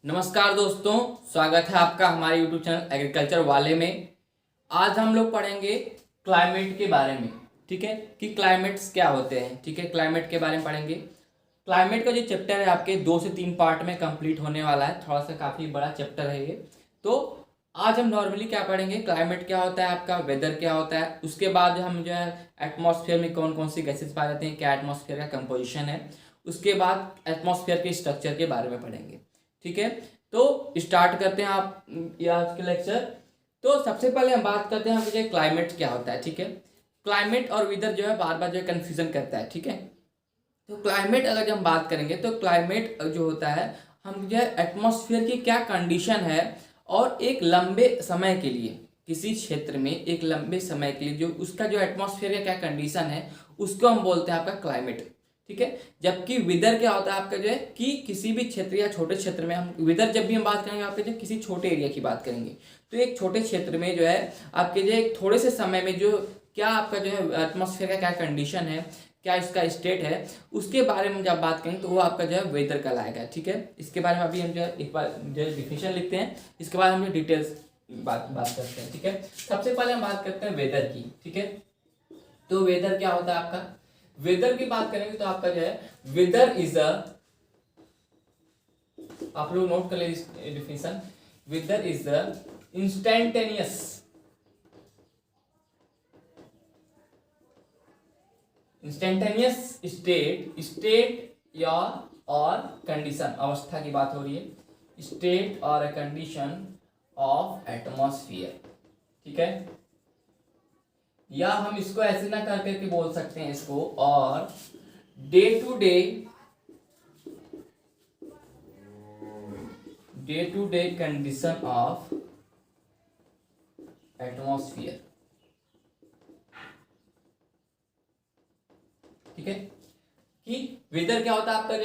नमस्कार दोस्तों, स्वागत है आपका हमारे YouTube चैनल एग्रीकल्चर वाले में। आज हम लोग पढ़ेंगे क्लाइमेट के बारे में। ठीक है कि क्लाइमेट्स क्या होते हैं। ठीक है, क्लाइमेट के बारे में पढ़ेंगे। क्लाइमेट का जो चैप्टर है आपके 2 से 3 पार्ट में कंप्लीट होने वाला है। थोड़ा सा काफ़ी बड़ा चैप्टर है ये। तो आज हम नॉर्मली क्या पढ़ेंगे, क्लाइमेट क्या होता है आपका, वेदर क्या होता है, उसके बाद हम जो है एटमॉस्फेयर में कौन कौन सी गैसेस पाए जाते हैं, क्या एटमॉस्फेयर का कंपोजिशन है, उसके बाद एटमॉस्फेयर के स्ट्रक्चर के बारे में पढ़ेंगे। ठीक है, तो स्टार्ट करते हैं आप ये आज के लेक्चर। तो सबसे पहले हम बात करते हैं मुझे क्लाइमेट क्या होता है। ठीक है, क्लाइमेट और वेदर जो है बार बार जो है कन्फ्यूजन करता है। ठीक है, तो क्लाइमेट अगर जब हम बात करेंगे तो क्लाइमेट जो होता है, हम जो है एटमॉस्फेयर की क्या कंडीशन है और एक लंबे समय के लिए किसी क्षेत्र में एक लंबे समय के लिए जो उसका जो एटमॉस्फेयर का क्या कंडीशन है उसको हम बोलते हैं आपका क्लाइमेट। ठीक है, जबकि विदर क्या होता है आपका जो है कि किसी भी क्षेत्र या छोटे क्षेत्र में हम विदर जब भी हम बात करेंगे आपके जो किसी छोटे एरिया की बात करेंगे तो एक छोटे क्षेत्र में जो है आपके जो एक थोड़े से समय में जो क्या आपका जो है एटमॉस्फेयर का क्या कंडीशन है, क्या इसका स्टेट है, उसके बारे में जब बात करेंगे तो वो आपका जो है वेदर कहलाएगा। ठीक है, इसके बारे में अभी हम जो है एक बार जो है डिफिनेशन लिखते हैं, इसके बाद हम जो डिटेल्स बात करते हैं। ठीक है, सबसे पहले हम बात करते हैं वेदर की। ठीक है, तो वेदर क्या होता है आपका, वेदर की बात करेंगे तो आपका जो है वेदर इज अ, आप लोग नोट कर ले definition, weather is the instantaneous state या और कंडीशन, अवस्था की बात हो रही है, स्टेट और कंडीशन ऑफ एटमॉस्फियर। ठीक है, या हम इसको ऐसे ना कर करके बोल सकते हैं इसको, और day to day condition of atmosphere. ठीक है, कि वेदर क्या होता है आपका,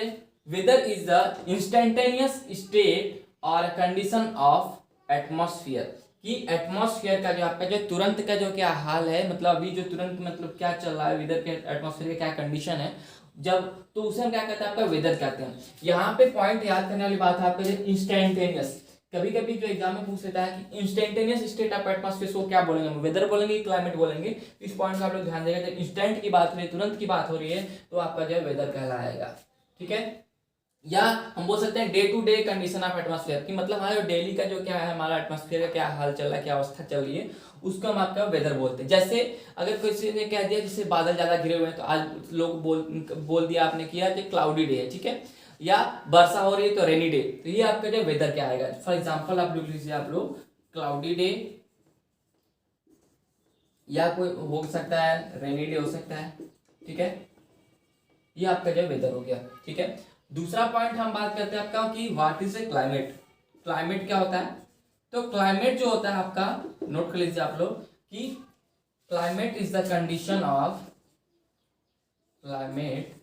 weather is the instantaneous state और कंडीशन ऑफ एटमॉस्फियर, कि एटमॉस्फेयर का जो आपका जो तुरंत का जो क्या हाल है, मतलब अभी जो तुरंत मतलब क्या चल रहा है, वेदर के एटमॉस्फेयर का क्या कंडीशन है जब, तो उसे हम क्या कहते हैं आपका वेदर कहते हैं। यहाँ पे पॉइंट याद करने वाली बात है आपका इंस्टेंटेनियस। कभी कभी जो एग्जाम में पूछ लेता है कि इंस्टेंटेनियस स्टेट ऑफ एटमॉस्फेयर को क्या बोलेंगे, वेदर बोलेंगे क्लाइमेट बोलेंगे, तो इस पॉइंट का आप लोग ध्यान देगा। जब इंस्टेंट की बात हो रही है, तुरंत की बात हो रही है, तो आपका जो है वेदर कहलाएगा। ठीक है, या हम बोल सकते हैं day to day condition of atmosphere, कि मतलब हमारा डेली का जो क्या है, हमारा एटमॉस्फेयर का क्या हाल चल रहा है, क्या अवस्था चल रही है, उसको हम आपका वेदर बोलते हैं। जैसे अगर किसी ने कह दिया जैसे बादल ज्यादा घिरे हुए हैं, तो आज लोग बोल दिया आपने किया कि क्लाउडी डे है। ठीक है, या वर्षा हो रही है तो रेनी डे, तो ये आपका जो वेदर क्या आएगा। फॉर एग्जाम्पल आप लोग लीजिए, आप लोग क्लाउडी डे, या कोई हो सकता है रेनी डे हो सकता है। ठीक है, ये आपका जो वेदर हो गया। ठीक है, दूसरा पॉइंट हम बात करते हैं आपका कि what is a climate. Climate क्या होता है, तो क्लाइमेट जो होता है आपका, नोट कर लीजिए आप लोग कि climate is the condition of, climate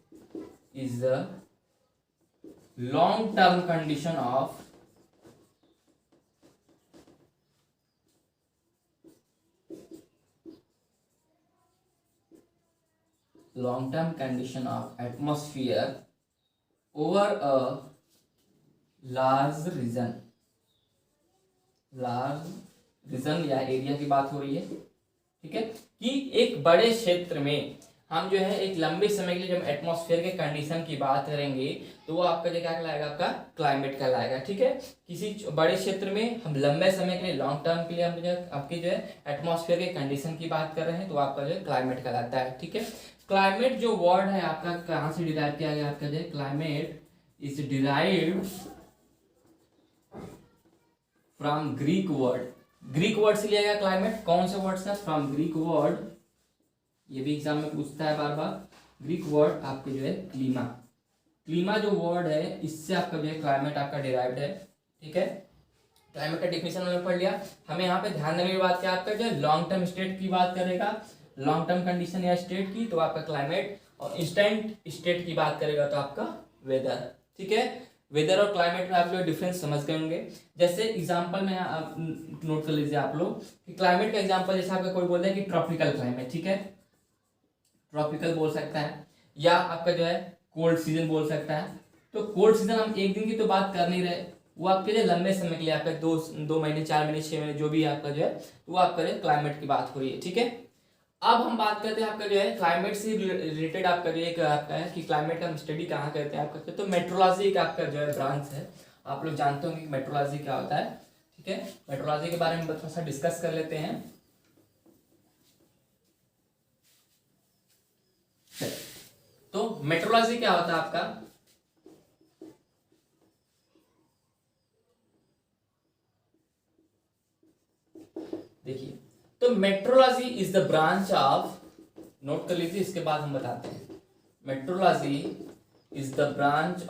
is the long term condition of atmosphere over a large region या एरिया की बात हो रही है। ठीक है, कि एक बड़े क्षेत्र में हम जो है एक लंबे समय के लिए जब एटमॉस्फेयर के कंडीशन की बात करेंगे तो वो आपका जो क्या कहलाएगा, आपका क्लाइमेट कहलाएगा। ठीक है, किसी बड़े क्षेत्र में हम लंबे समय के लिए, लॉन्ग टर्म के लिए हम जो आपके जो है एटमॉस्फेयर के कंडीशन की बात कर रहे हैं, तो आपका जो है क्लाइमेट कहलाता है। ठीक है, क्लाइमेट जो वर्ड है आपका कहाँ से डिराइव किया गया, आपका जो है climate is derived from Greek word से लिया गया क्लाइमेट। कौन से वर्ड से, फ्रॉम ग्रीक वर्ड, ये भी एग्जाम में पूछता है बार बार। ग्रीक वर्ड आपके जो है क्लीमा जो वर्ड है, इससे आपका जो है क्लाइमेट आपका डिराइव्ड है। ठीक है, क्लाइमेट का डेफिनेशन हमने पढ़ लिया। हमें यहाँ पे ध्यान देने की बात क्या, आपका जो है लॉन्ग टर्म स्टेट की बात करेगा, लॉन्ग टर्म कंडीशन या स्टेट की, तो आपका क्लाइमेट, और इंस्टेंट स्टेट की बात करेगा तो आपका वेदर। ठीक है, वेदर और क्लाइमेट में आप लोग डिफरेंस समझ गए होंगे। जैसे एग्जांपल में आप नोट कर लीजिए आप लोग कि क्लाइमेट का एग्जांपल, जैसे आपका कोई बोलता है कि ट्रॉपिकल क्लाइमेट, ठीक है, ट्रॉपिकल बोल सकता है, या आपका जो है कोल्ड सीजन बोल सकता है। तो कोल्ड सीजन हम एक दिन की तो बात कर नहीं रहे, वो आपके जो लंबे समय के लिए आपका 2 महीने 4 महीने 6 महीने जो भी आपका जो है वो आपका जो क्लाइमेट की बात हो रही है, ठीक है। अब हम बात करते हैं आपका जो है क्लाइमेट से रिलेटेड आपका जो एक आपका है कि क्लाइमेट का हम स्टडी कहाँ करते हैं आप करते हैं, तो मेट्रोलॉजी एक आपका जो है ब्रांच है। आप लोग जानते होंगे कि मेट्रोलॉजी क्या होता है, ठीक है। मेट्रोलॉजी के बारे में थोड़ा सा डिस्कस कर लेते हैं। तो मेट्रोलॉजी क्या होता है आपका, देखिए, तो metrology is the branch of, note कर लीजिए इसके बाद हम बताते हैं। Metrology is the branch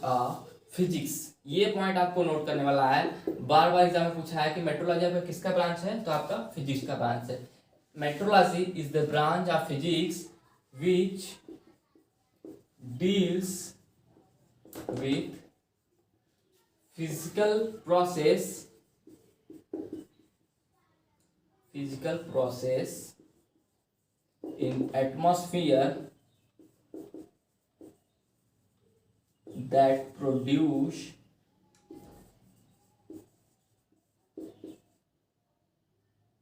of physics. ये पॉइंट आपको नोट करने वाला है, बार बार एग्जाम में पूछा है कि मेट्रोलॉजी आपका किसका ब्रांच है, तो आपका फिजिक्स का ब्रांच है। Metrology is the branch of physics which deals with physical process in atmosphere that produce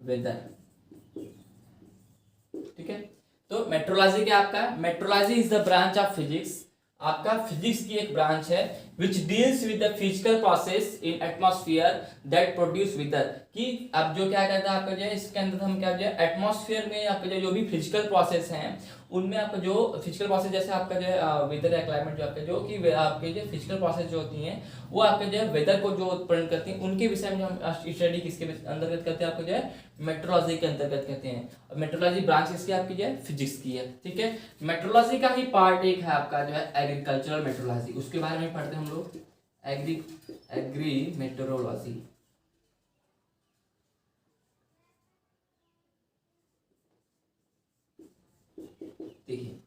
weather, ठीक है। तो मेट्रोलॉजी क्या आपका, meteorology is the branch of physics, आपका फिजिक्स की एक ब्रांच है which deals with the physical process in atmosphere that produce weather, कि अब जो क्या कहता है आपका जो है इसके अंदर हम क्या जो है एटमॉस्फेयर में आपका जो भी फिजिकल प्रोसेस हैं उनमें आपका जो फिजिकल प्रोसेस जैसे आपका जो है वेदर या क्लाइमेट जो आपका जो कि आपके जो फिजिकल प्रोसेस जो होती हैं वो आपके जो है वेदर को जो उत्पन्न करती हैं उनके विषय में हम स्टडी किसके अंतर्गत करते हैं, आपको जो है मेट्रोलॉजी के अंतर्गत करते हैं। और मेट्रोलॉजी ब्रांच किसकी आपकी जो है फिजिक्स की है, ठीक है। मेट्रोलॉजी का ही पार्ट एक है आपका जो है एग्रीकल्चरल मेट्रोलॉजी, उसके बारे में पढ़ते हैं हम लोग। एग्री मेट्रोलॉजी, देखिए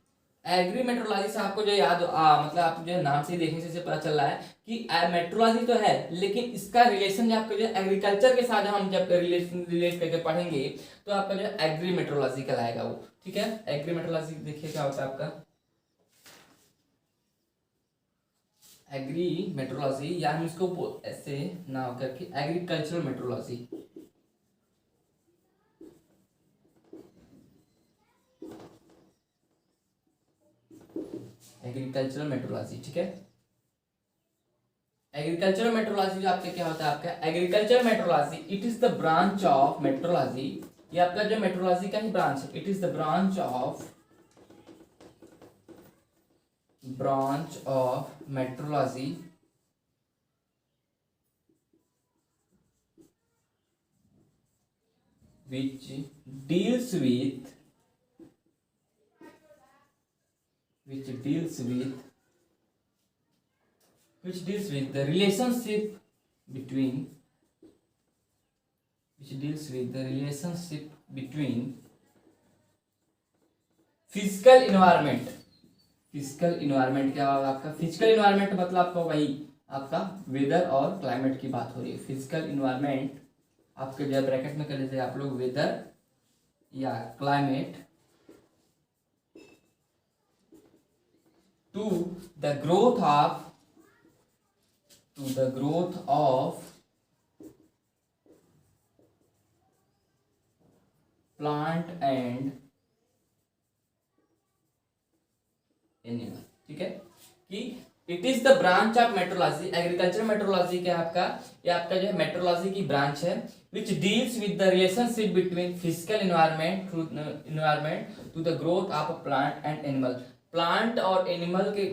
एग्री मेट्रोलॉजी से आपको जो याद मतलब आप जो है नाम से ही देखने से पता चल रहा है कि मेट्रोलॉजी तो है लेकिन इसका रिलेशन जो आपको जो एग्रीकल्चर के साथ हम जब रिलेट करके पढ़ेंगे तो आपका जो एग्री मेट्रोलॉजी कहलाएगा वो, ठीक है। एग्री मेट्रोलॉजी देखिए क्या होता है आपका एग्री मेट्रोलॉजी, या हम इसको ऐसे ना करके एग्रीकल्चरल मेट्रोलॉजी, एग्रीकल्चरल मेट्रोलॉजी, ठीक है। एग्रीकल्चरल मेट्रोलॉजी जो आपका क्या होता है, आपका agricultural metrology it is the branch of metrology, ये आपका जो मेट्रोलॉजी का ही ब्रांच है। It is the branch of metrology which deals with the relationship between physical environment क्या होगा आपका, फिजिकल इन्वायरमेंट मतलब आपका वही आपका वेदर और क्लाइमेट की बात हो रही है। फिजिकल इन्वायरमेंट आपके जो ब्रैकेट में कर लीजिए आप लोग वेदर या climate to the growth of plant and animal, ठीक है। कि it is the branch of meteorology, agriculture meteorology क्या आपका, ये आपका जो है मेट्रोलॉजी की ब्रांच है which deals with the relationship between physical environment to the growth of plant and animal. Plant और एनिमल के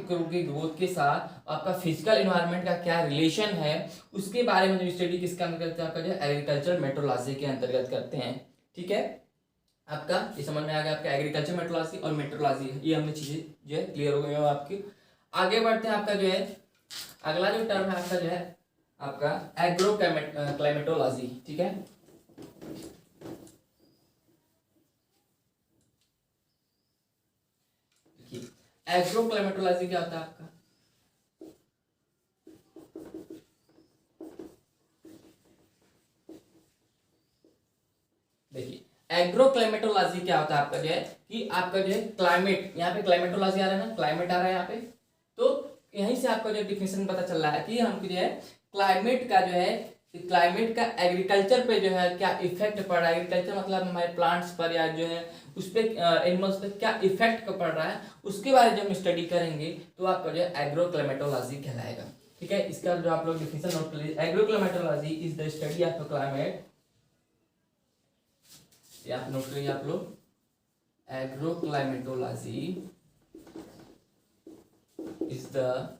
ग्रोथ के साथ आपका फिजिकल इन्वायरमेंट का क्या रिलेशन है उसके बारे में जो स्टडी किसके अंतर्गत करते हैं, आपका जो एग्रीकल्चर मेट्रोलॉजी के अंतर्गत करते हैं, ठीक है। आपका ये समझ में आ गया, आपका एग्रीकल्चर मेट्रोलॉजी और मेट्रोलॉजी ये हमने चीजें जो है क्लियर हो गई हो आपकी। आगे बढ़ते हैं, आपका जो है अगला जो टर्म है आपका जो है आपका एग्रो क्लाइमेटोलॉजी, ठीक है। एग्रो क्लाइमेटोलॉजी क्या होता है आपका, देखिए एग्रो क्लाइमेटोलॉजी क्या होता है आपका जो है कि आपका जो है क्लाइमेट, यहाँ पे क्लाइमेटोलॉजी आ रहा है ना, क्लाइमेट आ रहा है यहाँ पे, यहीं से आपको जो डिफिनेशन पता चल रहा है कि हमको जो है क्लाइमेट का जो है क्लाइमेट का एग्रीकल्चर पे जो है क्या इफेक्ट पड़ रहा है। एग्रीकल्चर मतलब हमारे प्लांट्स पर या जो है उस पर एनिमल्स पे क्या इफेक्ट पड़ रहा है, उसके बारे में जब हम स्टडी करेंगे तो आपका जो है एग्रोक्लाइमेटोलॉजी कहलाएगा। ठीक है, इसका जो आप लोग डिफिनेशन नोट कर लीजिए, agroclimatology is the study of climate, आप नोट करिए आप लोग, agroclimatology is the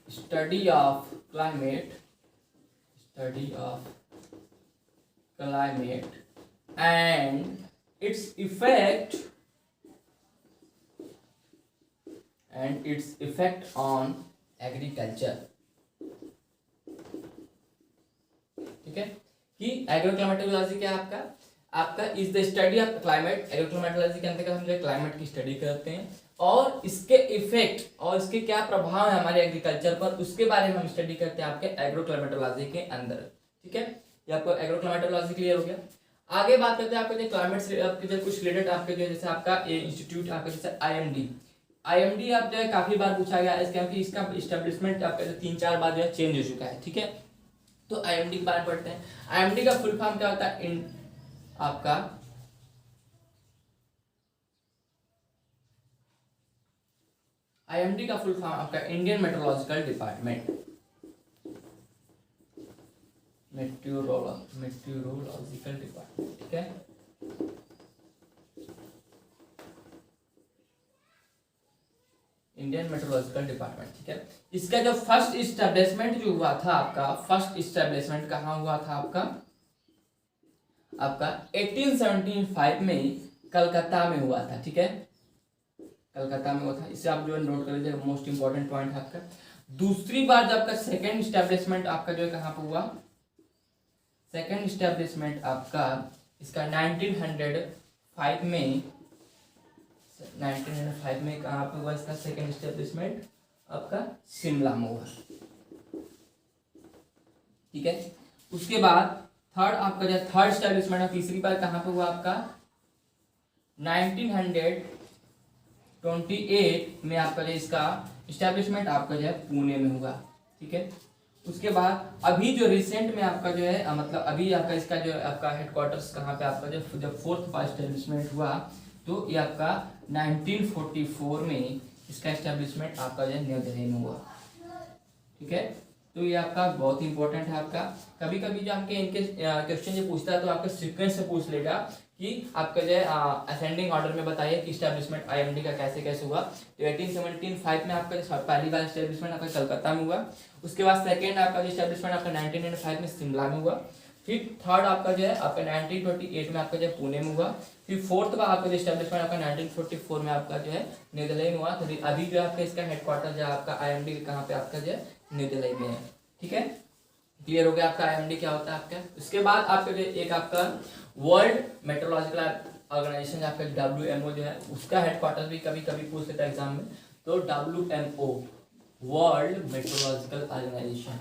study of climate and its effect on agriculture। ठीक है, कि एग्रोक्लाइमेटोलॉजी क्या है आपका is the study of climate. Agroclimatology के अंतर्गत हम जो क्लाइमेट की स्टडी करते हैं और इसके इफेक्ट और इसके क्या प्रभाव है हमारे एग्रीकल्चर पर, उसके बारे में हम स्टडी करते हैं आपके एग्रोक्लाइमेटोलॉजी के अंदर। ठीक है, ये आपको एग्रोक्लाइमेटोलॉजी क्लियर हो गया। आगे बात करते हैं आपके जो क्लाइमेट से आपके जो कुछ रिलेटेड आपके जो जैसे आपका इंस्टीट्यूट आपका जैसे आईएमडी आप जो है काफी बार पूछा गया है, क्योंकि इसका इस्टेब्लिशमेंट आपका जो 3-4 बार जो है चेंज हो चुका है। ठीक है, तो आईएमडी के बारे में पढ़ते हैं। आईएमडी का फुल फॉर्म क्या होता है, आपका आईएमडी का फुल फॉर्म आपका Indian meteorological department, meteorological department. ठीक है, इंडियन मेट्रोलॉजिकल डिपार्टमेंट। ठीक है, इसका जो फर्स्ट इस्टेब्लिशमेंट जो हुआ था आपका, फर्स्ट इस्टेब्लिशमेंट कहाँ हुआ था आपका 1875 में कलकत्ता में हुआ था। ठीक है, कलकत्ता में हुआ था, इसे आप जो है नोट कर लीजिए, मोस्ट इंपॉर्टेंट पॉइंट है आपका। दूसरी बार जब आपका सेकेंड इस्टेब्लिशमेंट आपका जो है कहाँ पे हुआ, सेकेंड इस्टेब्लिशमेंट आपका इसका 1905 में, 1905 में कहाँ पे हुआ इसका सेकेंड इस्टेब्लिशमेंट आपका शिमला में हुआ। ठीक है, उसके बाद थर्ड आपका जो थर्ड इस्टेब्लिशमेंट तीसरी बार कहाँ पे हुआ आपका 1928 में आपका जो इसका इस्टेब्लिशमेंट आपका जो है पुणे में हुआ। ठीक है, उसके बाद अभी जो रिसेंट में आपका जो है मतलब अभी आपका इसका जो आपका हेडक्वार्टर्स कहाँ पे आपका जो जब फोर्थ बार इस्टेब्लिशमेंट हुआ तो ये आपका 1944 में इसका इस्टेब्लिशमेंट आपका जो है न्यू दिल्ली में हुआ। ठीक है, तो ये आपका बहुत इंपॉर्टेंट है आपका। कभी कभी जो आपके इनके क्वेश्चन जो पूछता है तो आपका सीक्वेंस से पूछ लेगा कि आपका जो है असेंडिंग ऑर्डर में बताइए कि इस्टेब्लिशमेंट आईएमडी का कैसे कैसे हुआ। तो 1875 में आपका पहली बार इस्टेब्लिशमेंट आपका कलकत्ता में हुआ। उसके बाद सेकेंड आपका जो इस्टेब्लिशमेंट आपका 1905 में शिमला में हुआ। फिर थर्ड आपका जो है आपका 1928 में आपका जो है पुणे में हुआ। फिर फोर्थ बार आपका जो इस्टेब्लिशमेंट आपका 1944 में आपका जो है न्यू दिल्ली में हुआ। तो अभी जो आपका इसका हेडक्वार्टर जो है आपका आईएमडी कहाँ पे आपका जो है न्यू दिल्ली में है। ठीक है, क्लियर हो गया आपका आईएमडी क्या होता है आपका। उसके बाद आपका जो एक आपका वर्ल्ड मेट्रोलॉजिकल ऑर्गेनाइजेशन आपका WMO जो है उसका हेडक्वार्टर भी कभी कभी पूछ लेता है एग्जाम में। तो WMO वर्ल्ड मेट्रोलॉजिकल ऑर्गेनाइजेशन।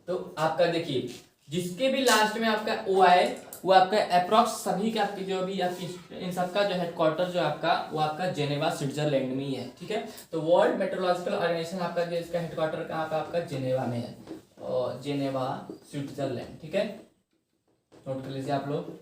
तो आपका देखिए जिसके भी लास्ट में आपका ओ आए वो आपका अप्रॉक्स सभी के आपकी जो भी आपकी इन सबका जो हेडक्वार्टर जो आपका वो आपका जेनेवा स्विट्जरलैंड में ही है। ठीक है, तो वर्ल्ड मेट्रोलॉजिकल ऑर्गेनाइजेशन आपका जो इसका हेडक्वार्टर कहाँ पे आपका जेनेवा में है और जेनेवा स्विट्जरलैंड। ठीक है, नोट कर लीजिए आप लोग।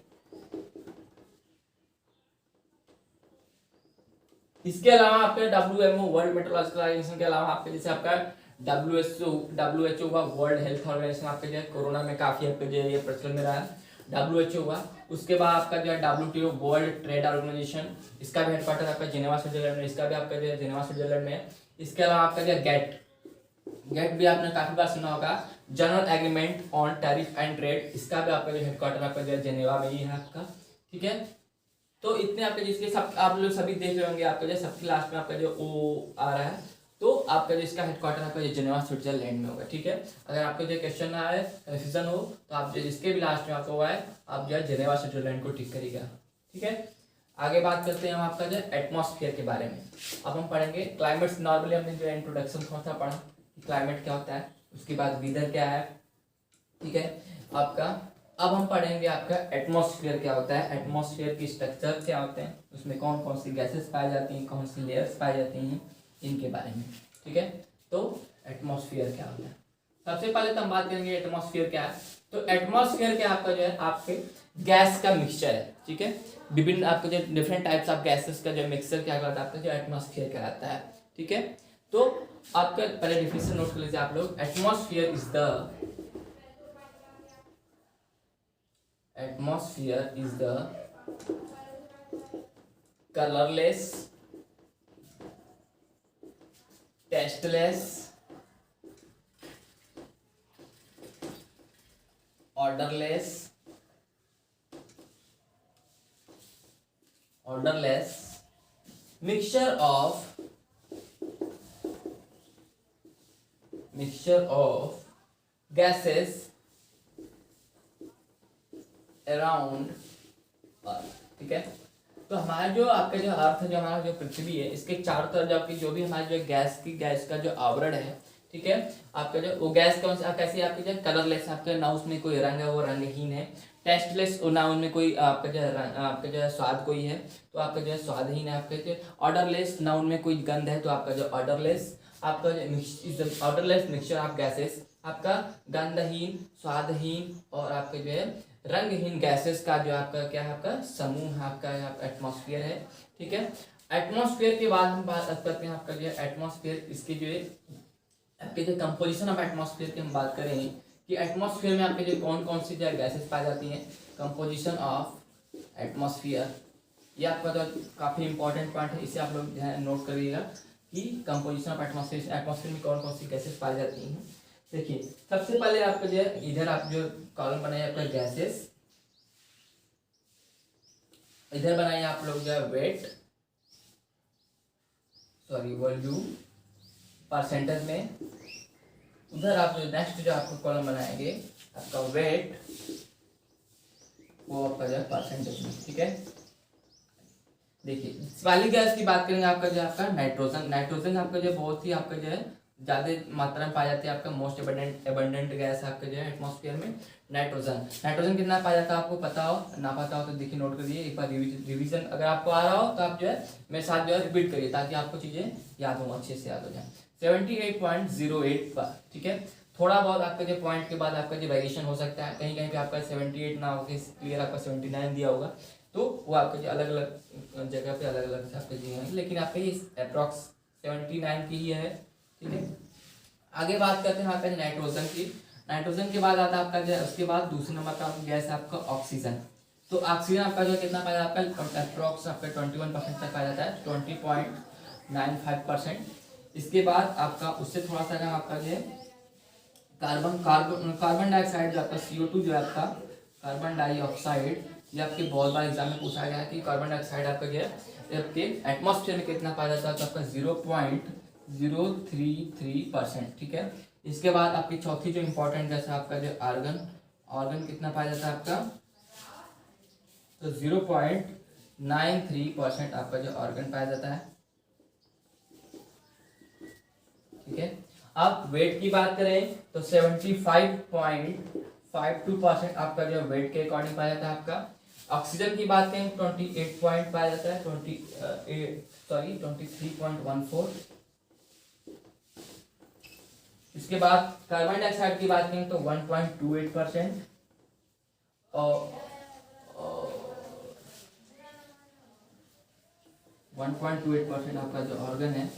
इसके अलावा आपके WMO वर्ल्ड मेट्रोलॉजिकल ऑर्गेनाइजेशन के अलावा आपके जैसे आपका WHO हुआ, वर्ल्ड हेल्थ ऑर्गेनाइजेशन आपके जो है कोरोना में काफी आपके जो ये प्रचलन में रहा है, WHO हुआ। उसके बाद आपका जो है WTO वर्ल्ड ट्रेड ऑर्गेनाइजेशन, इसका भी हेडक्वार्टर आपका जेनेवा स्विट्जरलैंड में, इसका भी आपका जो है जेनेवा स्विट्जरलैंड में है। इसके अलावा आपका जो गेट भी आपने काफी बार सुना होगा, general agreement on tariff and trade, इसका भी आपका जो हेडक्वार्टर आपका जो है जेनेवा में ही है आपका। ठीक है, तो इतने आपके जिसके सब आप लोग सभी देख रहे होंगे आपका जो सबके लास्ट में आपका जो ओ आ रहा है तो आपका जो इसका हेडक्वार्टर आपका जेनेवा स्विट्जरलैंड में होगा। ठीक है, अगर आपको जो क्वेश्चन आए कंफ्यूजन हो तो आप जो जिसके भी लास्ट में आपको आए आप जो है जेनेवा स्विट्जरलैंड को टिक करिएगा। ठीक है, आगे बात करते हैं हम आपका जो एटमॉस्फेयर के बारे में। अब हम पढ़ेंगे क्लाइमेट। नॉर्मली हमने जो इंट्रोडक्शन थोड़ा सा पढ़ा कि क्लाइमेट क्या होता है, उसके बाद वेदर क्या है, ठीक है आपका। अब हम पढ़ेंगे आपका एटमॉस्फेयर क्या होता है, एटमॉस्फेयर की स्ट्रक्चर क्या होते हैं, उसमें कौन कौन सी गैसेस पाई जाती हैं, कौन सी लेयर्स पाई जाती हैं, इनके बारे में। ठीक है, तो एटमॉस्फेयर क्या होता है, सबसे पहले तो हम बात करेंगे एटमॉस्फेयर क्या है। तो एटमॉस्फेयर क्या आपका जो है आपके गैस का मिक्सचर है। ठीक है, विभिन्न आपके जो डिफरेंट टाइप्स ऑफ गैसेस का जो मिक्सचर क्या कहलाता है आपका जो एटमॉस्फेयर कहलाता है। ठीक है, तो आपका पहले डिफिनेशन नोट कर लीजिए आप लोग। Atmosphere is the colourless, tasteless, orderless mixture of gases around अर्थ। ठीक है, तो हमारा जो आपका जो अर्थ, जो हमारा जो पृथ्वी है, इसके चारों तरफ जो आपकी जो भी हमारी जो गैस का जो आवरण है, ठीक है, आपका जो वो गैस कौन सा कैसी आपकी जो कलरलेस, आपका ना उसमें कोई रंग है, वो रंगहीन है। टेस्टलेस, ना उनमें कोई आपका जो है स्वाद कोई है, तो आपका जो है स्वादहीन है। आपका जो ऑर्डरलेस, ना उनमें कोई गंध है, तो आपका जो ऑर्डरलेस, आपका जो ऑर्डरलेस मिक्सचर ऑफ गैसेस, आपका गंधहीन, स्वादहीन और आपके जो है रंगहीन गैसेस का जो आपका क्या है आपका समूह है, आपका एटमॉस्फेयर है। ठीक है, एटमॉस्फेयर के बाद हम बात करते हैं आपका जो है एटमॉस्फेयर, इसके जो है आपके जो कंपोजिशन ऑफ एटमॉस्फेयर की हम बात करें कि एटमॉस्फेयर में आपके जो कौन कौन सी जो गैसेस पाई जाती हैं। कंपोजिशन ऑफ एटमॉस्फेयर, ये आपका जो काफ़ी इंपॉर्टेंट पॉइंट है, इसे आप लोग जो है नोट करिएगा कि कंपोजिशन ऑफ एटमॉस्फेयर, एटमॉस्फेयर में कौन कौन सी गैसेस पाई जाती हैं। देखिए, सबसे पहले आपका जो है इधर आप जो कॉलम बनाए आपका गैसेस, इधर बनाए आप लोग जो है वेट, वॉल्यूम परसेंटेज में। उधर आप जो नेक्स्ट जो आपको कॉलम बनाएंगे आपका वेट, वो आपका जो है परसेंटेज में। ठीक है, देखिए इस वाली गैस की बात करेंगे आपका जो आपका नाइट्रोजन आपका जो बहुत ही आपका जो है ज़्यादा मात्रा में पाया जाती है। आपका मोस्ट एबंडेंट गैस आपका जो है एटमॉस्फेयर में नाइट्रोजन कितना पाया जाता है आपको पता हो, ना पता हो तो देखिए नोट करिए एक बार, रिवीजन अगर आपको आ रहा हो तो आप जो है मेरे साथ जो है रिपीट करिए ताकि आपको चीज़ें याद हो, अच्छे से याद हो जाए। 78.08 पर। ठीक है, थोड़ा बहुत आपका जो पॉइंट के बाद आपका जो वेरिएशन हो सकता है, कहीं कहीं पे आपका 78 ना होकर क्लियर आपका 79 दिया होगा, तो वो आपके जो अलग अलग जगह पे अलग अलग आपके दिए हैं, लेकिन आपका ये अप्रॉक्स 79 की ही है। ठीक है, आगे बात करते हैं आपका नाइट्रोजन की। नाइट्रोजन के बाद आता है आपका जो उसके बाद दूसरे नंबर का गैस है आपका ऑक्सीजन। तो ऑक्सीजन आपका जो कितना पाया जाता है अप्रॉक्स आपका 21% तक पाया जाता है, 20.95%। इसके बाद आपका उससे थोड़ा सा आपका जो है कार्बन डाइऑक्साइड जो आपका CO2 जो है आपका कार्बन डाइऑक्साइड, ये आपके बहुत बार एग्जाम में पूछा गया है कि कार्बन डाइऑक्साइड आपका जो है आपके एटमॉस्फेयर में कितना पाया जाता है, तो आपका 0.033%। ठीक है, इसके बाद आपकी चौथी जो इंपॉर्टेंट गैस है आपका जो ऑर्गन कितना पाया जाता है आपका, तो 0.93% आपका जो ऑर्गन पाया जाता है। ठीक है, अब वेट की बात करें तो 75.52% आपका जो वेट के अकॉर्डिंग पाया जाता है आपका। ऑक्सीजन की बात करें 28 पॉइंट पाया जाता है, 23.14। इसके बाद कार्बन डाइऑक्साइड की बात करें तो 1.28% और 1.28% आपका जो ऑर्गन है।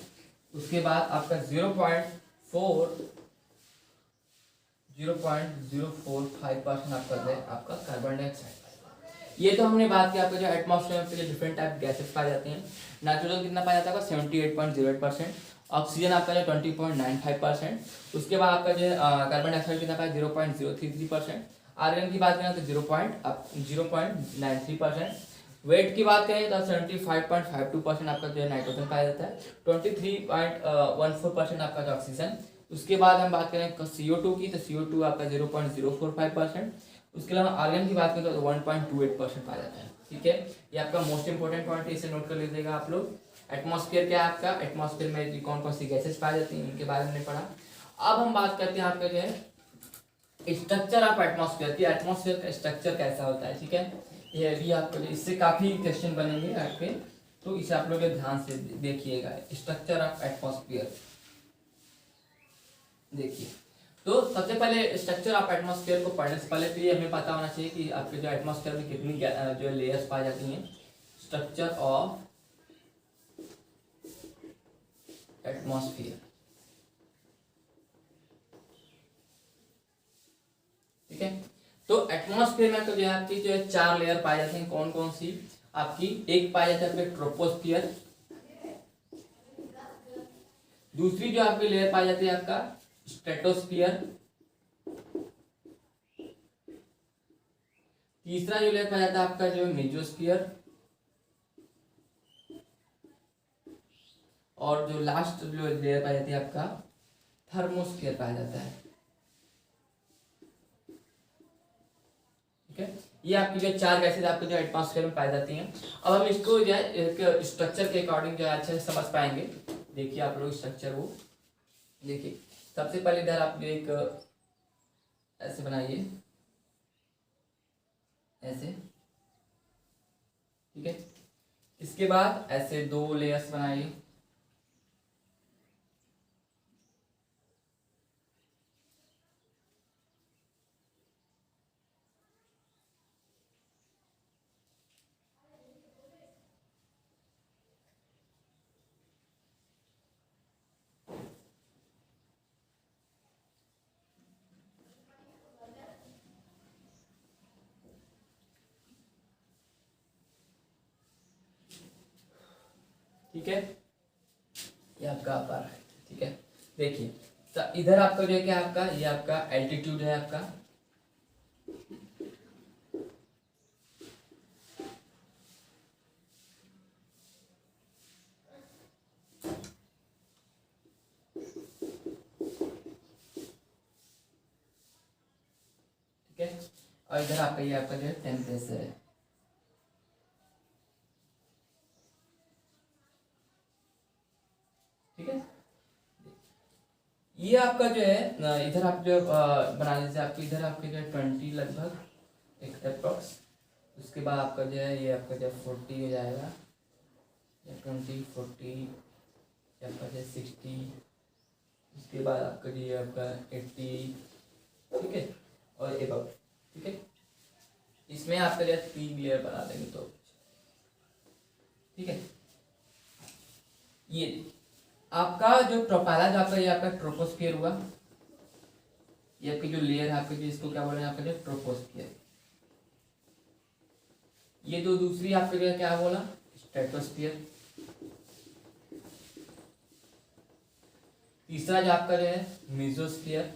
उसके बाद आपका 0.045% आपका है आपका कार्बन डाइऑक्साइड। ये तो हमने बात की आपका जो एटमॉस्फेयर में जो डिफरेंट टाइप गैसेस पाए जाते हैं। नाइट्रोजन कितना पाया जाता है 78.08%, ऑक्सीजन आपका जो 20.95%। उसके बाद आपका जो कार्बन डाइऑक्साइड कितना पाया 0.033%। आर्गन की बात करें तो 0.93%। वेट की बात करें तो 75.52% आपका जो है नाइट्रोजन पाया जाता है, 23.14% आपका जो ऑक्सीजन। उसके बाद हम बात करें CO2 की, तो CO2 आपका 0.045%। उसके अलावा आर्गन की बात करें तो 1.28% पाया जाता है। ठीक है, ये आपका मोस्ट इंपोर्टेंट पॉइंट है, इसे नोट कर लीजिएगा आप लोग। एटमॉस्फेयर क्या है आपका, एटमॉस्फेयर में कौन कौन सी गैसेस पाई जाती हैं उनके बारे में पढ़ा। अब हम बात करते हैं आपका जो है स्ट्रक्चर ऑफ एटमॉस्फेयर की एटमॉस्फेयर का स्ट्रक्चर कैसा होता है, ठीक है। ये भी आपको इससे काफी क्वेश्चन बनेंगे आपके, तो इसे आप लोग ध्यान से देखिएगा। स्ट्रक्चर ऑफ एटमॉस्फेयर देखिए, तो सबसे पहले स्ट्रक्चर ऑफ एटमॉस्फेयर को पढ़ने से पहले तो ये हमें पता होना चाहिए कि आपके जो एटमॉस्फेयर में कितनी जो लेयर्स पाई जाती हैं। स्ट्रक्चर ऑफ एटमॉस्फेयर, ठीक है। तो एटमॉस्फेयर में तो जो है आपकी जो है 4 लेयर पाई जाती हैं। कौन कौन सी आपकी? एक पाई जाती है आपके ट्रोपोस्फियर, दूसरी जो आपकी लेयर पाई जाती है आपका स्ट्रेटोस्फियर, तीसरा जो लेयर पाया जाता है आपका जो मेजोस्फियर, और जो लास्ट जो लेयर पाया जाती है आपका थर्मोस्फियर पाया जाता है, ठीक है। ये आपकी जो 4 गैसेज आपके जो एटमॉस्फेयर में पाई जाती हैं। अब हम इसको जो है स्ट्रक्चर के अकॉर्डिंग जो है अच्छे से समझ पाएंगे। देखिए आप लोग स्ट्रक्चर वो देखिए, सबसे पहले इधर आप जो एक ऐसे बनाइए, ऐसे, ठीक है। इसके बाद ऐसे 2 लेयर्स बनाइए, ठीक है। ये आपका अपर है, ठीक है। देखिए तो इधर आपका जो है क्या आपका, ये आपका एल्टीट्यूड है आपका, ठीक है। और इधर आपका ये आपका जो है टेम्परेचर है, ठीक है। ये आपका जो है इधर आप जो बना लीजिए, आपके इधर आपके जो है 20 लगभग एक अप्रॉक्स, उसके बाद आपका जो है ये आपका जो 40 हो जाएगा, या 20 40, आपका जो 60, उसके बाद आपका जो ये आपका 80, ठीक है, और एबव, ठीक है। इसमें आपका जो है 3 लेयर बना देंगे तो, ठीक है। ये आपका जो पहला जो आपका ये आपका ट्रोपोस्फियर हुआ, ये आपकी जो लेयर है आपके जो इसको क्या बोल रहे हैं आपका जो ट्रोपोस्फियर। ये जो दूसरी आपके जो क्या बोला, स्ट्रेटोस्फियर। तीसरा जो आपका जो है मेसोस्फियर,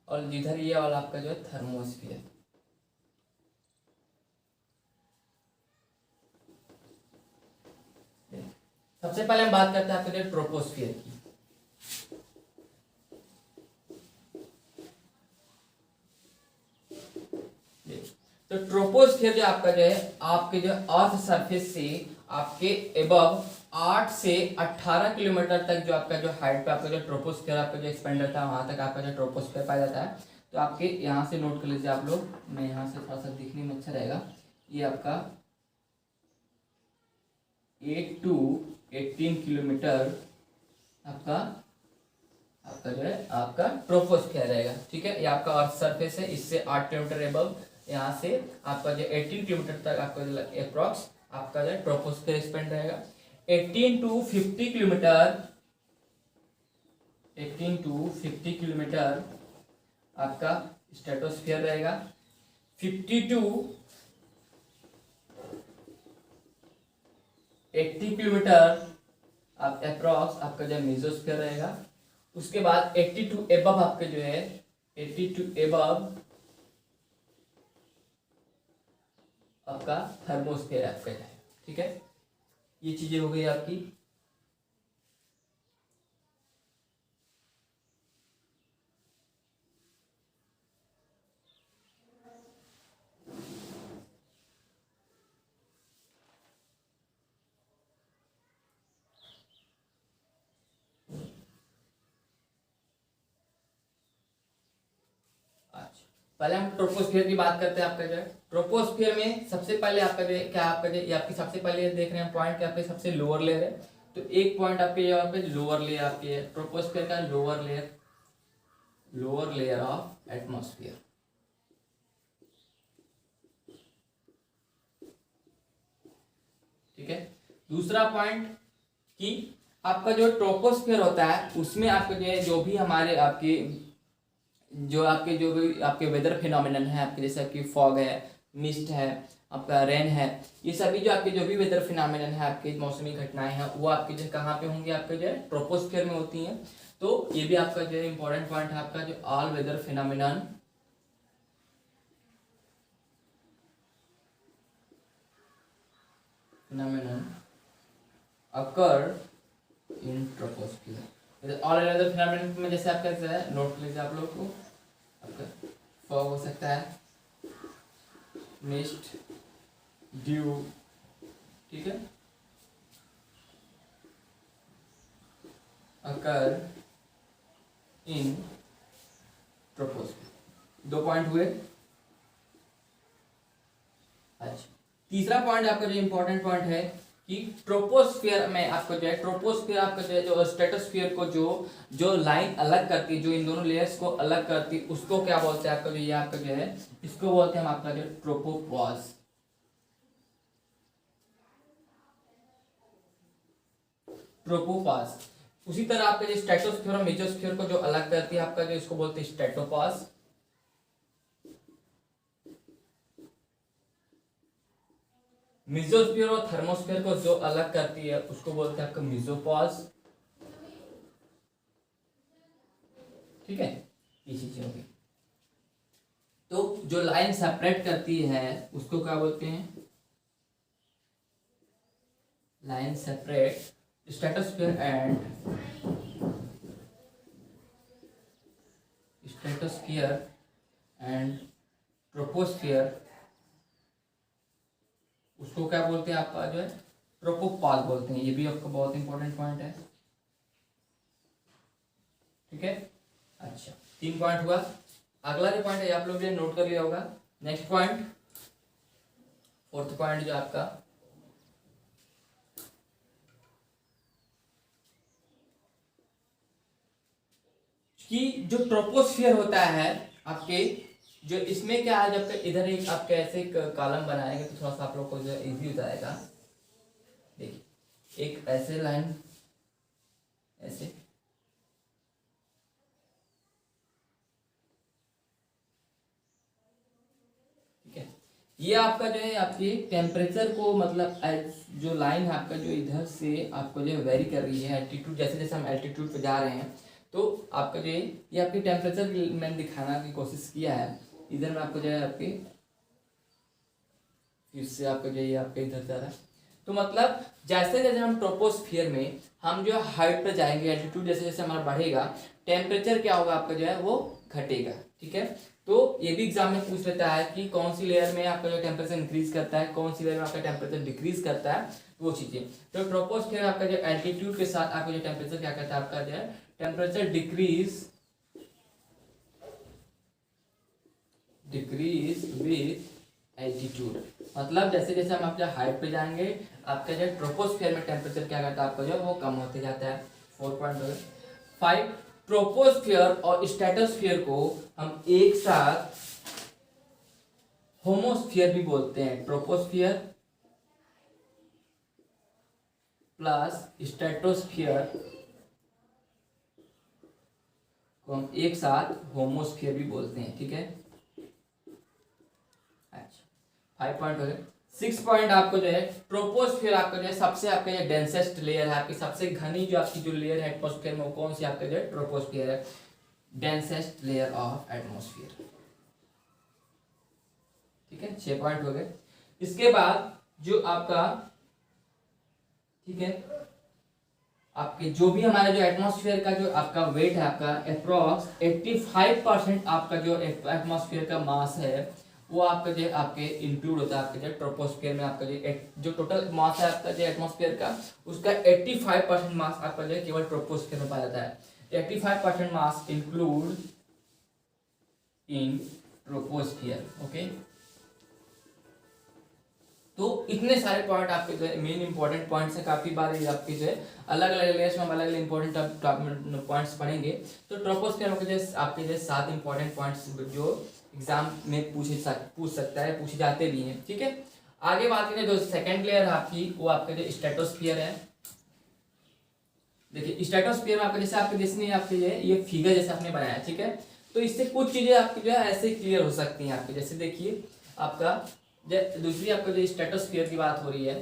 और जिधर ये वाला आपका जो है थर्मोस्फियर। सबसे पहले हम बात करते हैं आपके जो ट्रोपोस्फियर की। तो ट्रोपोस्फियर जो आपका जो है आपके जो अर्थ सरफेस से आपके एबव 8 से 18 किलोमीटर तक जो आपका जो हाइट पे आपका जो ट्रोपोस्फियर आपका जो एक्सपेंडर था वहां तक आपका जो ट्रोपोस्फियर पाया जाता है। तो आपके यहाँ से नोट कर लीजिए आप लोग, मैं यहाँ से थोड़ा सा दिखने में अच्छा रहेगा। ये आपका 8 to 18 किलोमीटर आपका जो है आपका ट्रोपोस्फियर रहेगा, ठीक है। ये आपका अर्थ सरफेस है, इससे 8 किलोमीटर एबव यहाँ से आपका जो 18 किलोमीटर तक आपका जो अप्रॉक्स आपका जो ट्रोपोस्फियर एक्सपेंड रहेगा। 18 to 50 किलोमीटर, 18 to 50 किलोमीटर आपका स्ट्रेटोस्फियर रहेगा। 50 to 80 किलोमीटर आप अप्रॉक्स आपका जो मेसोस्फियर रहेगा। उसके बाद 80 टू एबव आपके जो है 80 टू एबव आपका थर्मोस्फियर आपका है, ठीक है। ये चीजें हो गई आपकी। पहले हम ट्रोपोस्फियर की बात करते हैं। आपका जो है ट्रोपोस्फियर में सबसे पहले आपका जो है क्या, आपका जो ये आपकी सबसे पहले देख रहे हैं पॉइंट क्या, आपके सबसे लोअर लेयर है। तो एक पॉइंट आपके यहाँ पे लोअर लेयर आपकी है, ट्रोपोस्फियर का लोअर लेयर ऑफ एटमॉस्फेयर। ठीक है। दूसरा पॉइंट कि आपका जो ट्रोपोस्फियर होता है उसमें आपका जो भी हमारे आपके जो भी आपके वेदर फिनोमिनन है, आपके जैसे आपकी फॉग है, मिस्ट है, आपका रेन है, ये सभी जो आपके जो भी वेदर फिनोमिनन है, आपके मौसमी घटनाएं हैं, वो आपके जो कहाँ पे होंगे, आपके जो है ट्रोपोस्फियर में होती हैं। तो ये भी आपका जो है इंपॉर्टेंट पॉइंट है आपका, जो ऑल वेदर फिनोमिनन अकर इन ट्रोपोस्फियर। ऑल वेदर फिनोमिनन में जैसे आपका है, नोट कर लीजिए आप लोग को, आपका फॉग हो सकता है, मिस्ट, ड्यू, ठीक है, अकर इन ट्रोपोस्फियर। 2 पॉइंट हुए। अच्छा, तीसरा पॉइंट आपका जो इंपॉर्टेंट पॉइंट है कि ट्रोपोस्फियर में आपको जो है, ट्रोपोस्फियर आपका जो है जो स्ट्रेटोस्फियर को जो लाइन अलग करती है, जो इन दोनों लेयर्स को अलग करती है, उसको क्या बोलते हैं आपका जो ये आपका जो है, इसको बोलते हैं हम आपका जो ट्रोपोपॉज। ट्रोपोपॉज। उसी तरह आपका जो स्ट्रेटोस्फियर और मेसोस्फियर को जो अलग करती है आपका जो, इसको बोलते हैं स्ट्रेटोपॉज। मेसोस्फियर और थर्मोस्फियर को जो अलग करती है उसको बोलते हैं आपका मेसोपॉज। ठीक है, ये चीजें होगी। तो जो लाइन सेपरेट करती है उसको क्या बोलते हैं, line separate stratosphere and troposphere, उसको क्या बोलते हैं आपका जो है ट्रोपोपॉज बोलते हैं। ये भी आपका बहुत इंपॉर्टेंट पॉइंट है। ठीक है। अच्छा, 3 पॉइंट हुआ। अगला जो पॉइंट है आप लोग ने नोट कर लिया होगा। नेक्स्ट पॉइंट, 4th पॉइंट जो आपका कि जो ट्रोपोस्फियर होता है आपके, जो इसमें क्या है, जब इधर एक आपके ऐसे एक कॉलम बनाएंगे तो थोड़ा सा आप लोग को जो इजी हो जाएगा। देखिए, एक ऐसे लाइन, ऐसे, ठीक है। ये आपका जो है आपके टेम्परेचर को, मतलब जो लाइन है आपका जो इधर से आपको जो वेरी कर रही है एल्टीट्यूड, जैसे जैसे हम एल्टीट्यूड पे जा रहे हैं, तो आपका जो है ये आपकी टेम्परेचर मैंने दिखाना की कोशिश किया है। इधर में आपको जो है आपके, फिर से आपका जो है आपके इधर जा रहा है। तो मतलब जैसे जैसे हम ट्रोपोस्फियर में हम जो हाइट पर जाएंगे, एल्टीट्यूड जैसे जैसे हमारा बढ़ेगा, टेम्परेचर क्या होगा आपका जो है वो घटेगा। ठीक है। तो ये भी एग्जाम में पूछ लेता है कि कौन सी लेयर में आपका जो टेम्परेचर इंक्रीज करता है, कौन सी लेयर में आपका टेम्परेचर डिक्रीज करता है, वो चीजें। तो ट्रोपोस्फियर आपका जो एल्टीट्यूड के साथ आपका जो टेम्परेचर क्या करता है, आपका जो है टेम्परेचर डिक्रीज विथ एल्टीट्यूड। मतलब जैसे जैसे हम आपके हाइट पे जाएंगे, आपका जो ट्रोपोस्फियर में टेम्परेचर क्या करता है, आपका जो वो कम होते जाता है। 4.5 ट्रोपोस्फियर और स्ट्रेटोस्फियर को हम एक साथ होमोस्फियर भी बोलते हैं। ट्रोपोस्फियर प्लस स्ट्रेटोस्फियर को हम एक साथ होमोस्फियर भी बोलते हैं। ठीक है। अच्छा, 5 पॉइंट हो गए। 6 पॉइंट आपको जो है ट्रोपोस्फियर आपका जो है सबसे आपका जो डेंसेस्ट लेयर है, आपकी सबसे घनी जो आपकी जो लेयर है एटमॉस्फेयर में, वो कौन सी आपका जो है ट्रोपोस्फियर है, डेंसेस्ट लेयर ऑफ एटमॉस्फेयर। ठीक है, 6 पॉइंट हो गए। इसके बाद जो आपका, ठीक है, आपके जो भी हमारा जो एटमॉस्फेयर का जो आपका वेट है, आपका अप्रॉक्स 85% आपका जो एटमॉस्फेयर का मास है वो आपका जो आपके इंक्लूड होता है आपके जो ट्रोपोस्फियर में। आपका जो टोटल मास है आपका जो एटमॉस्फेयर का, उसका 85% मास आपका जो केवल ट्रोपोस्फियर में पाया जाता है। 85% मास इंक्लूड इन ट्रोपोस्फियर। ओके, तो इतने सारे पॉइंट आपके जो है मेन इंपॉर्टेंट पॉइंट्स हैं। काफी बार ये आपके जो है अलग अलग लेयर्स में हम अलग अलग इंपॉर्टेंट पॉइंट्स पढ़ेंगे। तो ट्रोपोस्फियर में जो आपके जो 7 इंपॉर्टेंट पॉइंट्स जो एग्जाम में पूछ सकता है, पूछे जाते भी हैं। ठीक है, आगे बात करें जो सेकंड लेयर है आपकी, वो आपके जो स्ट्रेटोस्फियर है। देखिए स्ट्रेटोस्फियर में आपके जैसे आपके जिसने आपके जो है ये फिगर जैसे आपने बनाया, ठीक है, तो इससे कुछ चीजें आपकी जो है ऐसे क्लियर हो सकती हैं आपके। जैसे देखिए आपका दूसरी आपको जो स्ट्रेटोस्फियर की बात हो रही है,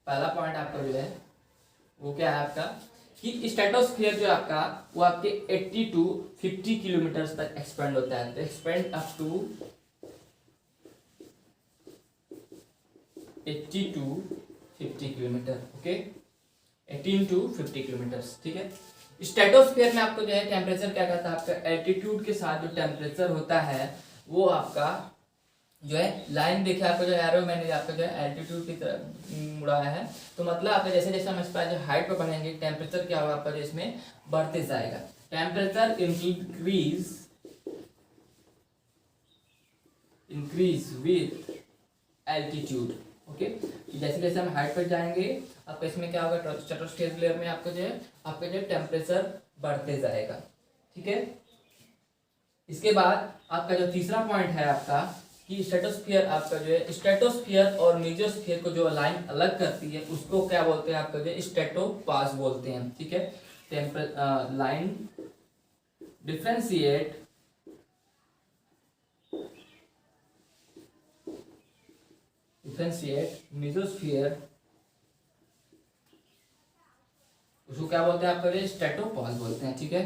पहला पॉइंट आपका जो है वो क्या है आपका कि स्ट्रेटोस्फियर जो आपका वो आपके 80 टू 50 किलोमीटर तक एक्सपेंड होता है। तो expand up to 80 to 50 kilometre. Okay, 18 to 50 kilometre. ठीक है, स्ट्रेटोस्फियर में आपको जो है टेम्परेचर क्या कहता है, आपका एल्टीट्यूड के साथ जो टेम्परेचर होता है वो आपका जो है लाइन देखिए आपको जो एरो मैंने आपका जो है एल्टीट्यूड की तरफ मुड़ाया है। तो मतलब आपका जैसे जैसे हम इस पर जो हाइट पर बढ़ेंगे टेम्परेचर क्या होगा आपका जो इसमें बढ़ते जाएगा। Temperature increase with altitude. Okay, जैसे जैसे हम हाइट पर जाएंगे आपका इसमें क्या होगा, स्ट्रेटोस्फियर लेयर में आपका जो है आपका जो टेम्परेचर बढ़ते जाएगा। ठीक है, इसके बाद आपका जो तीसरा पॉइंट है आपका कि स्ट्रेटोस्फियर आपका जो है स्ट्रेटोस्फियर और मेसोस्फियर को जो लाइन अलग करती है उसको क्या बोलते हैं आपका जो है स्ट्रेटोपास बोलते हैं। ठीक है, लाइन डिफरेंशिएट मेसोस्फियर, उसको क्या बोलते हैं आपका जो स्ट्रेटोपास बोलते हैं। ठीक है,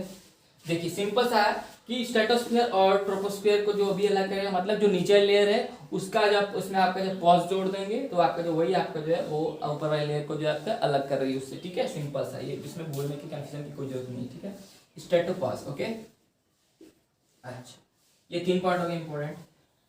देखिए सिंपल सा है कि स्ट्रेटोस्फियर और ट्रोपोस्फियर को जो भी अलग करेगा, मतलब जो नीचे लेयर है उसका जब उसमें आपका जो पॉज जोड़ देंगे तो आपका जो वही आपका जो है वो ऊपर वाली लेयर को जो है आपका अलग कर रही है उससे। ठीक है, सिंपल सा, ये इसमें बोलने की कंफ्यूजन की कोई जरूरत नहीं। ठीक है, स्ट्रेटोपास। ओके, अच्छा, ये 3 पॉइंट हो गए इंपॉर्टेंट।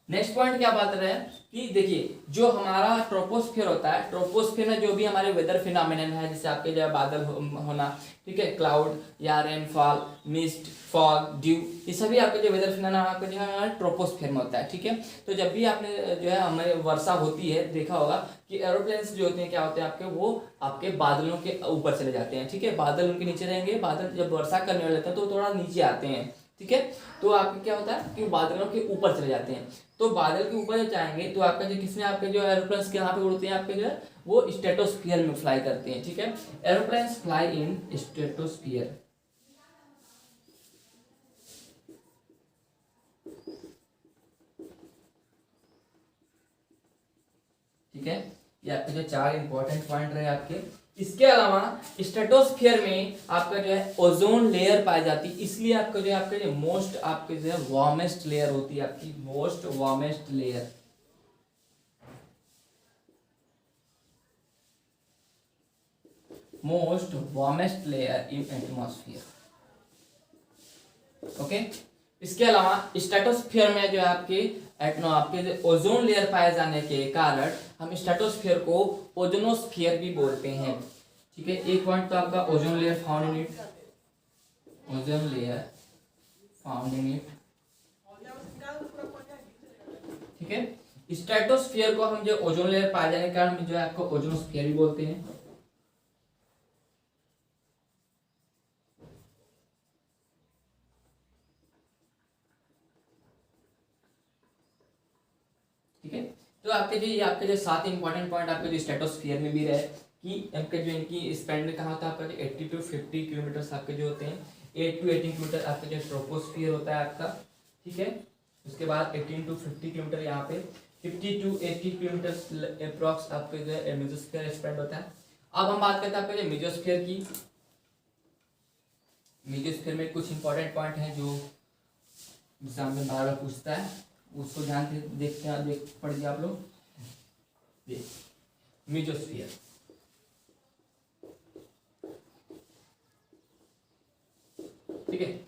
नेक्स्ट पॉइंट क्या बात रहे कि देखिए जो हमारा ट्रोपोस्फियर होता है, ट्रोपोस्फियर में जो भी हमारे वेदर फिनोमिनन है, जैसे आपके जो बादल होना, ठीक है, क्लाउड या रेनफॉल, मिस्ट, फॉग, ड्यू, ये सभी आपके जो वेदर फिनोमिनन आपके जो है ट्रोपोस्फियर में होता है। ठीक है, तो जब भी आपने जो है हमें वर्षा होती है देखा होगा कि एरोप्लेन्स जो होते हैं क्या होते हैं आपके, वो आपके बादलों के ऊपर चले जाते हैं। ठीक है, बादल उनके नीचे रहेंगे, बादल जब वर्षा करने वाले होते हैं तो थोड़ा नीचे आते हैं। ठीक है, तो आपके क्या होता है कि बादलों के ऊपर चले जाते हैं। तो बादल के ऊपर जब जाएंगे तो आपका जो किसमें आपके जो एरोप्लेन्स यहाँ पे उड़ते हैं आपके जो है वो स्ट्रेटोस्फियर में फ्लाई करते हैं। ठीक है, एरोप्लेन्स फ्लाई इन स्ट्रेटोस्फियर। ठीक है, ये आपके जो 4 इंपॉर्टेंट पॉइंट रहे आपके। इसके अलावा स्ट्रेटोस्फियर में आपका जो है ओजोन लेयर पाई जाती है, इसलिए आपका जो है आपके जो मोस्ट आपके जो है वार्मेस्ट लेयर होती है आपकी, most warmest layer. Most warmest layer in atmosphere. Okay, इसके अलावा स्ट्रेटोस्फियर में जो है आपके जो ओजोन लेयर पाए जाने के कारण हम स्ट्रेटोस्फियर को ओजोनोस्फियर भी बोलते हैं। ठीक है, एक पॉइंट तो आपका ozone layer found in it, ozone layer found in it. ठीक है, स्ट्रेटोस्फियर को हम जो ओजोन लेयर पाए जाने के कारण हम जो है आपको ओजोनोस्फियर भी बोलते हैं। ठीक है, तो आपके जो 7 इंपॉर्टेंट पॉइंट आपके जो स्ट्रेटोस्फियर में भी रहे कि आपके जो इनकी स्पेंड कहाँ होता है आपका जो 80 टू 50 किलोमीटर आपके जो होते हैं, 8 टू 18 किलोमीटर आपका जो ट्रोपोस्फियर होता है आपका। ठीक है, उसके बाद 18 टू 50 किलोमीटर यहाँ पे 50 टू 80 किलोमीटर अप्रॉक्स आपके जो है मेसोस्फियर स्पेंड होता है। अब हम बात करते हैं आपके जो मेसोस्फियर की। मेसोस्फियर में कुछ इंपॉर्टेंट पॉइंट हैं जो एग्जाम में बार बार पूछता है, उसको ध्यान से देखते हैं, देख पढ़िए आप लोग। मेसोस्फियर, ठीक है,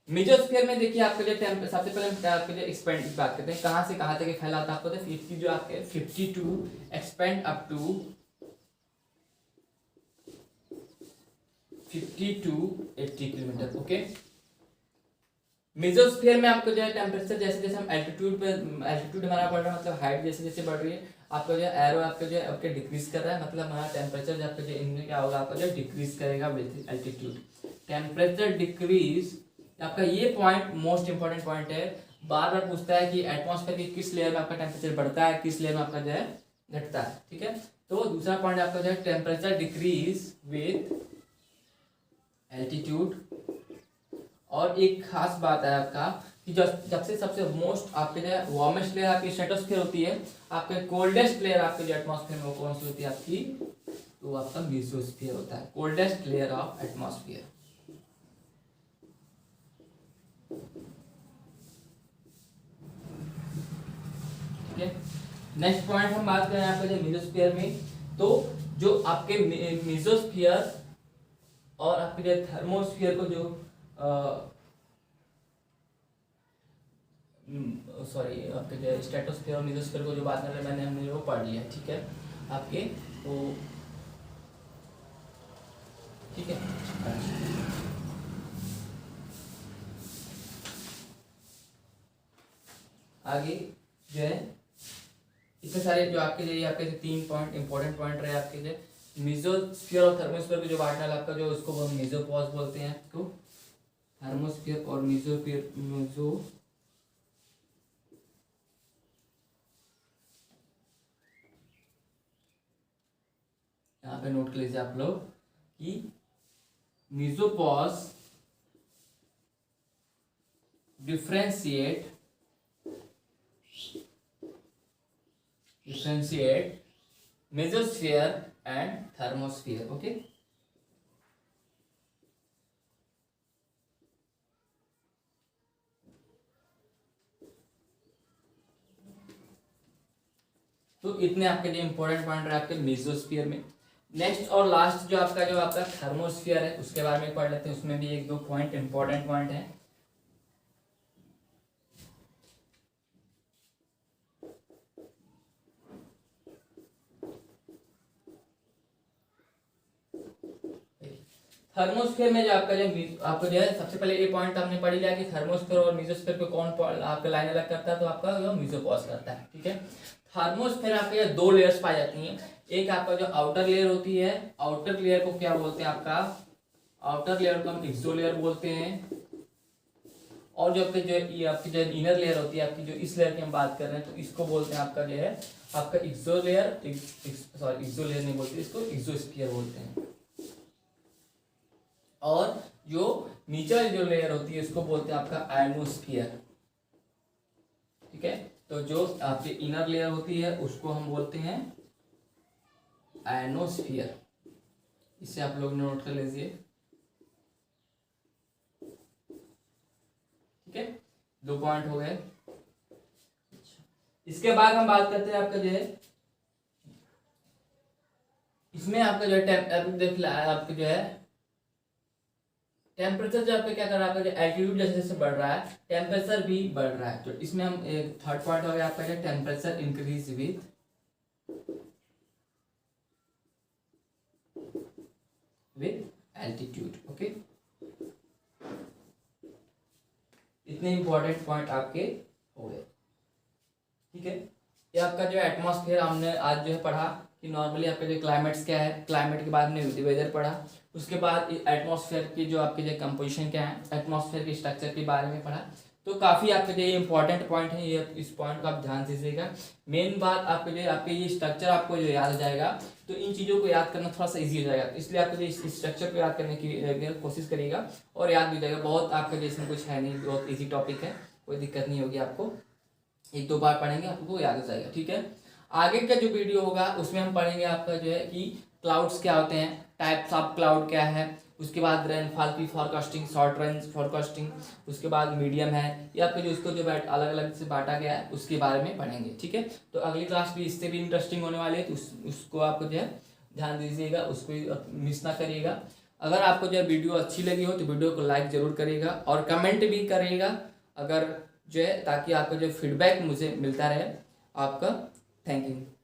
मेसोस्फियर में देखिए आपके जो सबसे पहले हम आपके जो एक्सपेंड की बात करते हैं, कहाँ से कहाँ तक फैला होता है आपको, तो 50 जो आपके 52 expand up to 50 to 80 kilometre. Okay, mesosphere में आपको जो है टेम्परेचर जैसे जैसे हम एल्टीट्यूड हमारा बढ़ रहा है, मतलब हाइट जैसे जैसे बढ़ रही है, आपका जो है एरो आपका जो है आपके डिक्रीज कर रहा है, मतलब हमारा टेम्परेचर आपका जो इनमें क्या होगा, आपका जो डिक्रीज करेगा विद एल्टीट्यूड। टेम्परेचर डिक्रीज, आपका ये पॉइंट मोस्ट इंपॉर्टेंट पॉइंट है, बार बार पूछता है कि एटमॉस्फेयर की किस लेयर में आपका टेम्परेचर बढ़ता है, किस लेयर में आपका जो है घटता है। ठीक है, तो दूसरा पॉइंट आपका जो है टेम्परेचर डिक्रीज विद एल्टीट्यूड। और एक खास बात है आपका कि जब से सबसे मोस्ट आपके जो है वार्मेस्ट लेयर आपकी स्ट्रेटोस्फीयर होती है, आपके कोल्डेस्ट लेयर आपके जो एटमॉस्फेयर में वो कौन सी होती है आपकी, तो आपका मेसोस्फीयर होता है, कोल्डेस्ट लेयर ऑफ एटमॉस्फेयर। ठीक है, नेक्स्ट पॉइंट हम बात करें आपके जो मेसोस्फीयर में, तो जो आपके मेसोस्फीयर और आपके जो थर्मोस्फीयर को जो सॉरी आपके जो स्ट्रेटोस्फीयर और मेसोस्फीयर को जो बात कर रहे हैं हमने वो पढ़ लिया। ठीक है आपके, तो ठीक है, आगे जो है इतने सारे जो आपके जो आपके 3 पॉइंट इंपॉर्टेंट पॉइंट रहे आपके जो मेसोस्फीयर और थर्मोस्फीयर को जो बांटना है आपका जो उसको हम मेसोपॉज बोलते हैं, तो थर्मोस्फीयर और मेसो यहाँ पे नोट कर लीजिए आप लोग कि mesopause differentiate mesosphere and thermosphere. Okay, तो इतने आपके जो इंपॉर्टेंट पॉइंट रहे आपके मेसोस्फीयर में। नेक्स्ट और लास्ट जो आपका थर्मोस्फीयर है उसके बारे में पढ़ लेते हैं, उसमें भी 1-2 पॉइंट इंपॉर्टेंट पॉइंट है। थर्मोस्फीयर में जो आपको जो है सबसे पहले ये पॉइंट हमने पढ़ लिया कि थर्मोस्फीयर और मेसोस्फीयर को कौन आपका लाइन अलग करता है, तो आपका जो मेसोपॉज करता है। ठीक है, थर्मोस्फीयर आपके 2 लेयर्स पाई जाती हैं, एक आपका जो आउटर लेयर होती है, आउटर लेयर को क्या बोलते हैं, आपका आउटर लेयर को हम एक्सो लेयर बोलते हैं, और जो आपकी जो इनर लेयर होती है आपकी जो इस लेयर की हम बात कर रहे हैं, तो इसको बोलते हैं आपका जो है आपका एक्सो लेयर, सॉरी एक्सो लेयर नहीं बोलते इसको, एक्सोस्फीयर बोलते हैं। और जो नीचे जो लेयर होती है इसको बोलते हैं आपका आयनोस्फीयर। ठीक है, तो जो आपकी इनर लेयर होती है उसको हम बोलते हैं आयनोस्फीयर, इसे आप लोग नोट कर लीजिए। ठीक है, 2 पॉइंट हो गए। इसके बाद हम बात करते हैं आपका जो है इसमें आपका जो है देख आपके जो है टेम्परेचर जो आपका क्या कर रहा है, आपका जो एल्टीट्यूड जैसे जैसे बढ़ रहा है टेम्परेचर भी बढ़ रहा है, तो इसमें हम एक थर्ड पॉइंट हो गया आपका temperature increase with altitude. Okay, इतने इंपॉर्टेंट पॉइंट आपके हो गए। ठीक है, ये आपका जो एटमॉस्फेयर हमने आज जो है पढ़ा कि नॉर्मली आपके जो क्लाइमेट्स क्या है, क्लाइमेट के बाद हमने वेदर पढ़ा, उसके बाद एटमॉस्फेयर की जो आपके जो कंपोजिशन क्या है, एटमॉस्फेयर के स्ट्रक्चर के बारे में पढ़ा। तो काफ़ी आपके जो ये इंपॉर्टेंट पॉइंट है, ये इस पॉइंट को आप ध्यान दीजिएगा। मेन बात आपके ये स्ट्रक्चर आपको जो याद आ जाएगा, तो इन चीज़ों को याद करना थोड़ा सा ईजी हो जाएगा, इसलिए आपको जो इस स्ट्रक्चर को याद करने की कोशिश करिएगा और याद भी जाएगा। बहुत आपके जो इसमें कुछ है नहीं, बहुत ईजी टॉपिक है, कोई दिक्कत नहीं होगी आपको, 1-2 बार पढ़ेंगे आपको याद हो जाएगा। ठीक है, आगे का जो वीडियो होगा उसमें हम पढ़ेंगे आपका जो है कि क्लाउड्स क्या होते हैं, टाइप्स ऑफ क्लाउड क्या है, उसके बाद रेनफॉल की फॉरकास्टिंग, शॉर्ट रेंज फॉरकास्टिंग, उसके बाद मीडियम है, या फिर उसको जो अलग अलग से बांटा गया है उसके बारे में पढ़ेंगे। ठीक है, तो अगली क्लास भी इससे भी इंटरेस्टिंग होने वाली है, तो उसको आपको जो है ध्यान दीजिएगा, उसको मिस ना करिएगा। अगर आपको जो वीडियो अच्छी लगी हो तो वीडियो को लाइक ज़रूर करिएगा और कमेंट भी करिएगा, अगर जो है ताकि आपका जो फीडबैक मुझे मिलता रहे आपका। Thank you.